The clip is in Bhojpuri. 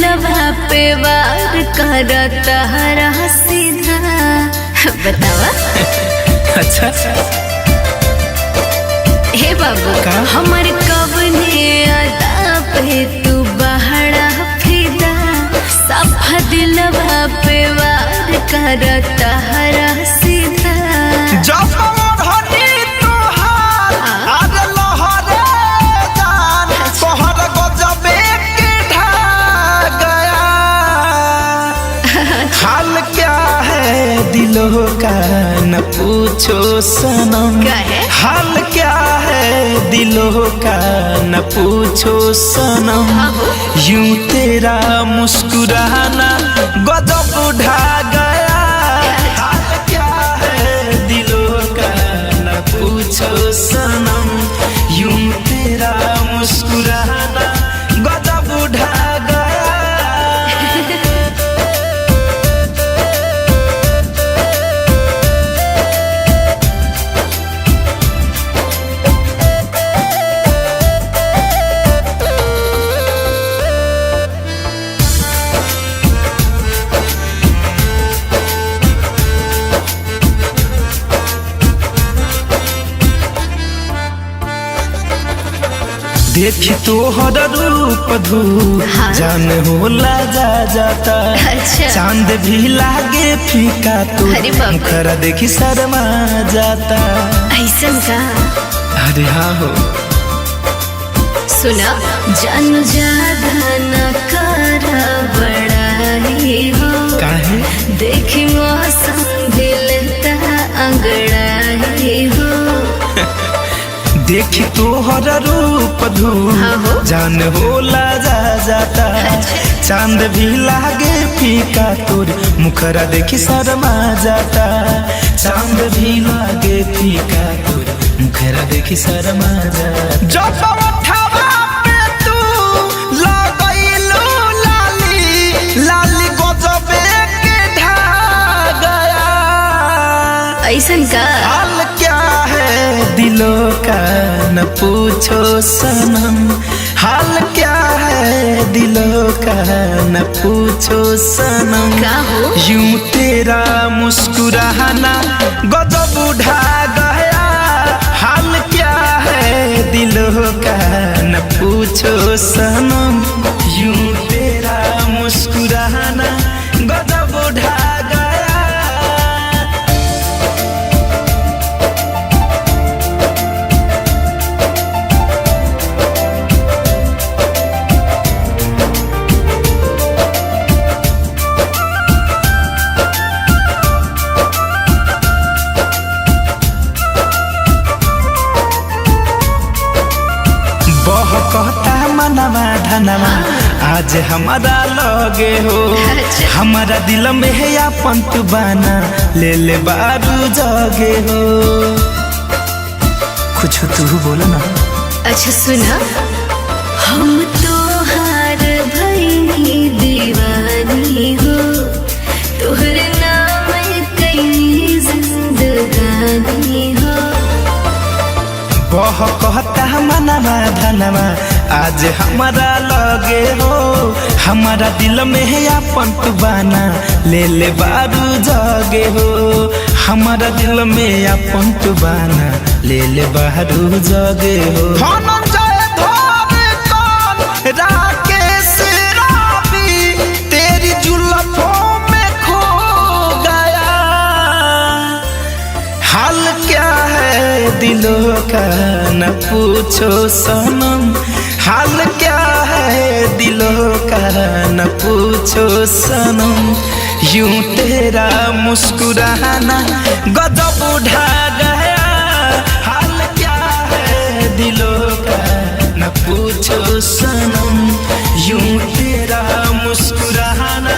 दिलवा पे वार करता हरा सीधा बतावा। अच्छा हे बाबू हमार कवने अदा पे तू बहरा फिदा सफा दिलवा पे वार करता हरा सीधा। जब धनी तोहार आज लहरे जान तोहर गजबे के ढा गया। हाल क्या है दिलों का न पूछो सनम, हाल क्या है दिलों का न पूछो सनम। यूं तेरा मुस्कुराना गजब ढा गया। हाल क्या है दिलों का न पूछो सनम, यूं तेरा मुस्कुराना गजब ढा गया। देखी तो हर रूप धू जान होला जा जाता। चांद भी लागे फीका तो मुखरा देखी शर्मा जाता। ऐसन का अरे हाँ हो सुना जान ज्यादा न करा बड़ा ही हो। काहे देखी मौसम दिल ता अंगड़ा ही हो। देखी तो हर रूप धू जान होला जा जाता। चांद भी लागे फीका तोर मुखरा देखी शर्मा जाता। चांद भी लागे फीका तोर मुखरा देखी शर्मा जाता। जब उठावा पे तू लगैलो लाली लाली गजबे के ढा गया। ऐसन का हाल क्या है दिलों का न पूछो सनम, हाल क्या है दिलों का न पूछो सनम। यूं तेरा मुस्कुराना गजब ढा गया। हाल क्या है दिलों का न पूछो सनम, यूं तेरा मुस्कुराना गजब ढा गया। कहता मनवा धनवा आज हमारा लगे हो। हमारा दिल में है अपन तू बना ले ले बारू जगे हो। कुछ तू बोला ना। अच्छा सुना हम तो हार भई दीवानी हो। तोहरे नाम कई जिंदगानी हो। बह कहता मनवा धनवा आज हमारा लगे हो। हमारा दिल में है अपन तू बना ले ले बारू जगे हो। हमारा दिल में अपन तू बना ले ले बारू जगे हो। राकेश राबी तेरी जुल्फों में खो गया। हाल क्या है दिलों का न पूछो सनम, हाल क्या है दिलों का न पूछो सनम। यूं तेरा मुस्कुराना गजब ढा गया। हाल क्या है दिलों का न पूछो सनम, यूं तेरा मुस्कुराना